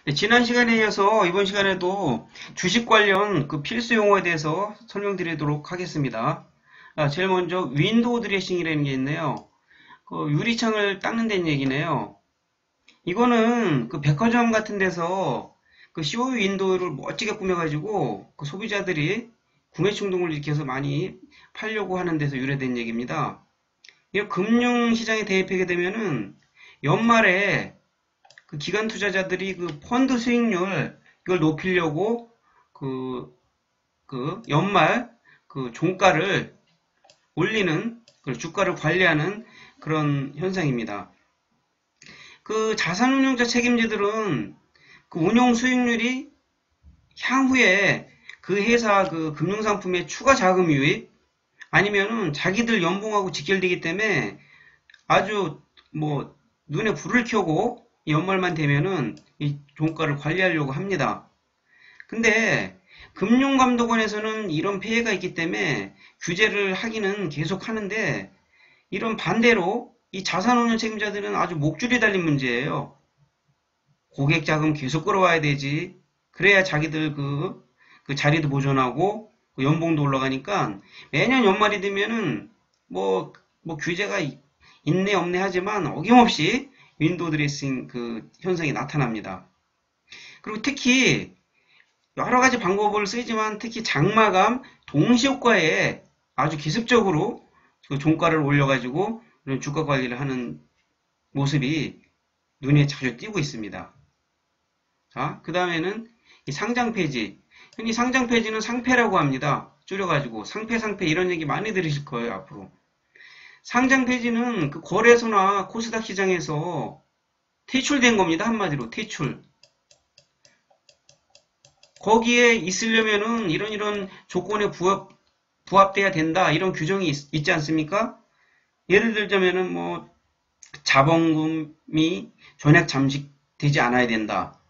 네, 지난 시간에 이어서 이번 시간에도 주식 관련 그 필수 용어에 대해서 설명드리도록 하겠습니다. 제일 먼저 윈도우 드레싱이라는 게 있네요. 그 유리창을 닦는다는 얘기네요. 이거는 그 백화점 같은 데서 그 COU 윈도우를 멋지게 꾸며가지고 그 소비자들이 구매 충동을 일으켜서 많이 팔려고 하는 데서 유래된 얘기입니다. 이 금융시장에 대입하게 되면은 연말에 그 기관 투자자들이 그 펀드 수익률 이걸 높이려고 그 연말 그 종가를 올리는 그 주가를 관리하는 그런 현상입니다. 그 자산운용자 책임자들은 그 운용 수익률이 향후에 그 회사 그 금융상품의 추가 자금 유입 아니면은 자기들 연봉하고 직결되기 때문에 아주 뭐 눈에 불을 켜고 연말만 되면은 이 종가를 관리하려고 합니다. 근데 금융감독원에서는 이런 폐해가 있기 때문에 규제를 하기는 계속 하는데 이런 반대로 이 자산운용 책임자들은 아주 목줄이 달린 문제예요. 고객 자금 계속 끌어와야 되지. 그래야 자기들 그 자리도 보존하고 그 연봉도 올라가니까 매년 연말이 되면은 뭐 규제가 있네 없네 하지만 어김없이 윈도우 드레싱 그 현상이 나타납니다. 그리고 특히 여러 가지 방법을 쓰지만 특히 장마감 동시효과에 아주 기습적으로 그 종가를 올려가지고 이런 주가 관리를 하는 모습이 눈에 자주 띄고 있습니다. 자, 그 다음에는 이 상장 폐지. 흔히 상장 폐지는 상폐라고 합니다. 줄여가지고 상폐 이런 얘기 많이 들으실 거예요, 앞으로. 상장 폐지는 그 거래소나 코스닥 시장에서 퇴출된 겁니다. 한마디로 퇴출. 거기에 있으려면은 이런 조건에 부합돼야 된다. 이런 규정이 있지 않습니까? 예를 들자면은 뭐 자본금이 전액 잠식되지 않아야 된다.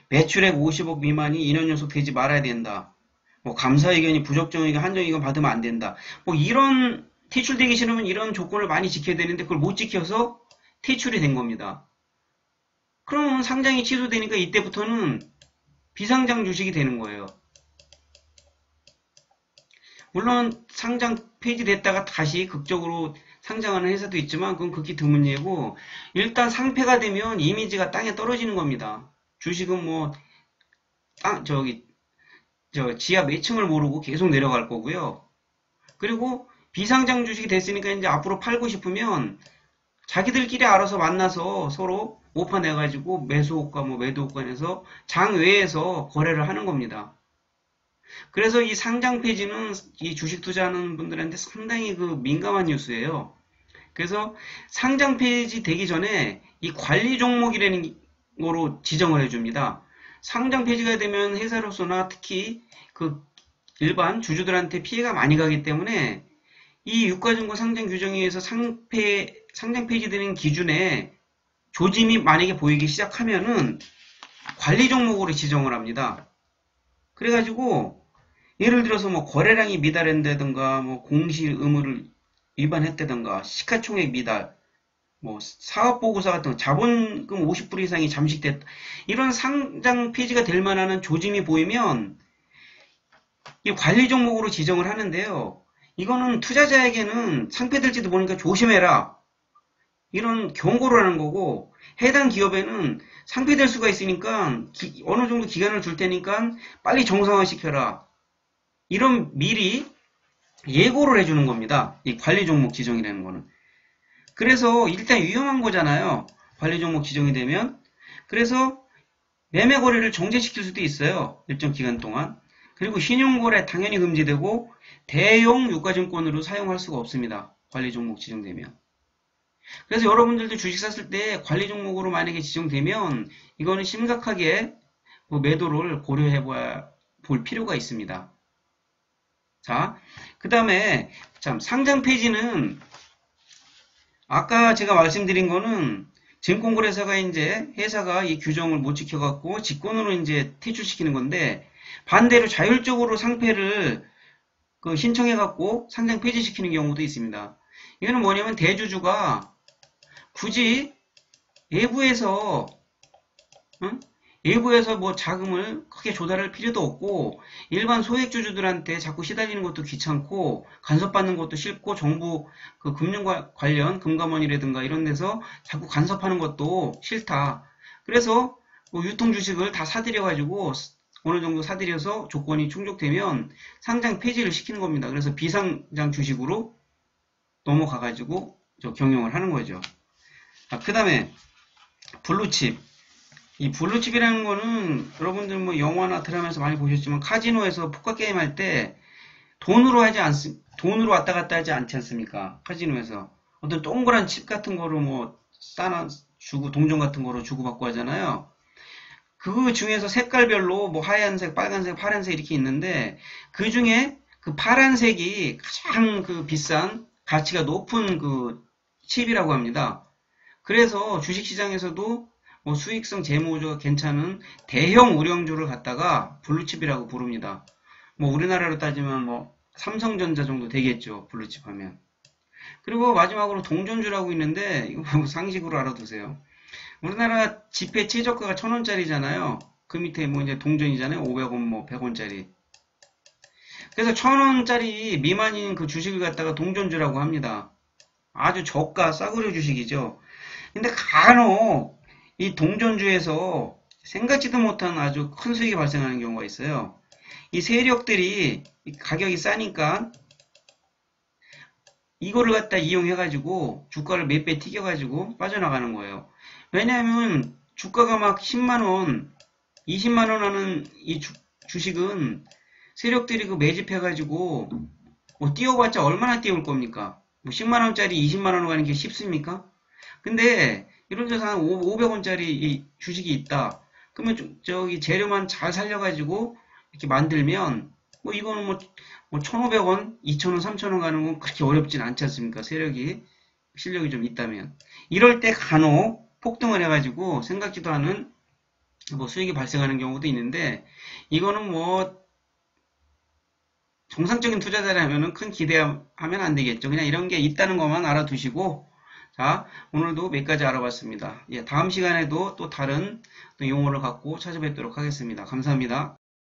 매출액 50억 미만이 2년 연속 되지 말아야 된다. 뭐 감사 의견이 부적정 의견, 한정 의견 받으면 안 된다. 뭐 이런 퇴출되기 싫으면 이런 조건을 많이 지켜야 되는데 그걸 못 지켜서 퇴출이 된 겁니다. 그러면 상장이 취소되니까 이때부터는 비상장 주식이 되는 거예요. 물론 상장 폐지됐다가 다시 극적으로 상장하는 회사도 있지만 그건 극히 드문 예고 일단 상폐가 되면 이미지가 땅에 떨어지는 겁니다. 주식은 뭐 지하 몇 층을 모르고 계속 내려갈 거고요. 그리고 비상장 주식이 됐으니까 이제 앞으로 팔고 싶으면 자기들끼리 알아서 만나서 서로 오파 내가지고 매수호가 뭐 매도호가 내서 장 외에서 거래를 하는 겁니다. 그래서 이 상장 폐지는 이 주식 투자하는 분들한테 상당히 그 민감한 뉴스예요. 그래서 상장 폐지 되기 전에 이 관리 종목이라는 거로 지정을 해줍니다. 상장 폐지가 되면 회사로서나 특히 그 일반 주주들한테 피해가 많이 가기 때문에 이 유가증권 상장 규정에 의해서 상장 폐지되는 기준에 조짐이 만약에 보이기 시작하면은 관리 종목으로 지정을 합니다. 그래가지고 예를 들어서 뭐 거래량이 미달한다든가 뭐 공시 의무를 위반했다든가 시가총액 미달 뭐 사업보고서 같은 자본금 50% 이상이 잠식됐다 이런 상장 폐지가 될 만한 조짐이 보이면 이 관리 종목으로 지정을 하는데요. 이거는 투자자에게는 상폐될지도 모르니까 조심해라 이런 경고를 하는 거고 해당 기업에는 상폐될 수가 있으니까 어느 정도 기간을 줄 테니까 빨리 정상화 시켜라 이런 미리 예고를 해주는 겁니다. 이 관리 종목 지정이라는 거는. 그래서 일단 위험한 거잖아요. 관리 종목 지정이 되면. 그래서 매매 거래를 정지시킬 수도 있어요. 일정 기간 동안. 그리고 신용거래 당연히 금지되고 대형 유가증권으로 사용할 수가 없습니다. 관리 종목 지정되면. 그래서 여러분들도 주식 샀을 때 관리 종목으로 만약에 지정되면 이거는 심각하게 매도를 고려해 볼 필요가 있습니다. 자, 그 다음에 참 상장 폐지는 아까 제가 말씀드린 거는 증권거래사가 이제 회사가 이 규정을 못 지켜갖고 직권으로 이제 퇴출시키는 건데 반대로 자율적으로 상폐를 신청해갖고 상장 폐지시키는 경우도 있습니다. 이거는 뭐냐면 대주주가 굳이 외부에서 외부에서 뭐 자금을 크게 조달할 필요도 없고 일반 소액주주들한테 자꾸 시달리는 것도 귀찮고 간섭받는 것도 싫고 정부 그 금융 관련 금감원이라든가 이런 데서 자꾸 간섭하는 것도 싫다. 그래서 뭐 유통 주식을 다 사들여 가지고 어느 정도 사들여서 조건이 충족되면 상장 폐지를 시키는 겁니다. 그래서 비상장 주식으로 넘어가 가지고 경영을 하는 거죠. 그 다음에 블루칩. 이 블루칩이라는 거는 여러분들 뭐 영화나 드라마에서 많이 보셨지만 카지노에서 포커 게임 할 때 돈으로 왔다 갔다 하지 않지 않습니까? 카지노에서 어떤 동그란 칩 같은 거로 뭐 싸나 주고 동전 같은 거로 주고받고 하잖아요. 그 중에서 색깔별로 뭐 하얀색, 빨간색, 파란색 이렇게 있는데 그 중에 그 파란색이 가장 그 비싼 가치가 높은 그 칩이라고 합니다. 그래서 주식시장에서도 뭐 수익성 재무가 괜찮은 대형 우량주를 갖다가 블루칩이라고 부릅니다. 뭐 우리나라로 따지면 뭐 삼성전자 정도 되겠죠. 블루칩 하면. 그리고 마지막으로 동전주라고 있는데 이거 뭐 상식으로 알아두세요. 우리나라 지폐 최저가가 1,000원짜리잖아요. 그 밑에 뭐 이제 동전이잖아요. 500원 뭐 100원짜리. 그래서 1,000원짜리 미만인 그 주식을 갖다가 동전주라고 합니다. 아주 저가 싸구려 주식이죠. 근데 간혹 이 동전주에서 생각지도 못한 아주 큰 수익이 발생하는 경우가 있어요. 이 세력들이 가격이 싸니까 이거를 갖다 이용해가지고 주가를 몇 배 튀겨가지고 빠져나가는 거예요. 왜냐하면 주가가 막 10만원, 20만원 하는 이 주식은 세력들이 그 매집해가지고 뭐 띄워봤자 얼마나 띄울 겁니까? 뭐 10만원짜리 20만원 가는 게 쉽습니까? 근데 예를 들어서 한 500원짜리 이 주식이 있다. 그러면 저기 재료만 잘 살려가지고 이렇게 만들면 뭐 이거는 뭐 1,500원, 2,000원, 3,000원 가는 건 그렇게 어렵진 않지 않습니까? 실력이 좀 있다면. 이럴 때 간혹 폭등을 해가지고 생각지도 않은 뭐 수익이 발생하는 경우도 있는데 이거는 뭐 정상적인 투자자라면은 큰 기대하면 안 되겠죠. 그냥 이런 게 있다는 것만 알아두시고 자, 오늘도 몇 가지 알아봤습니다. 예, 다음 시간에도 또 다른 또 용어를 갖고 찾아뵙도록 하겠습니다. 감사합니다.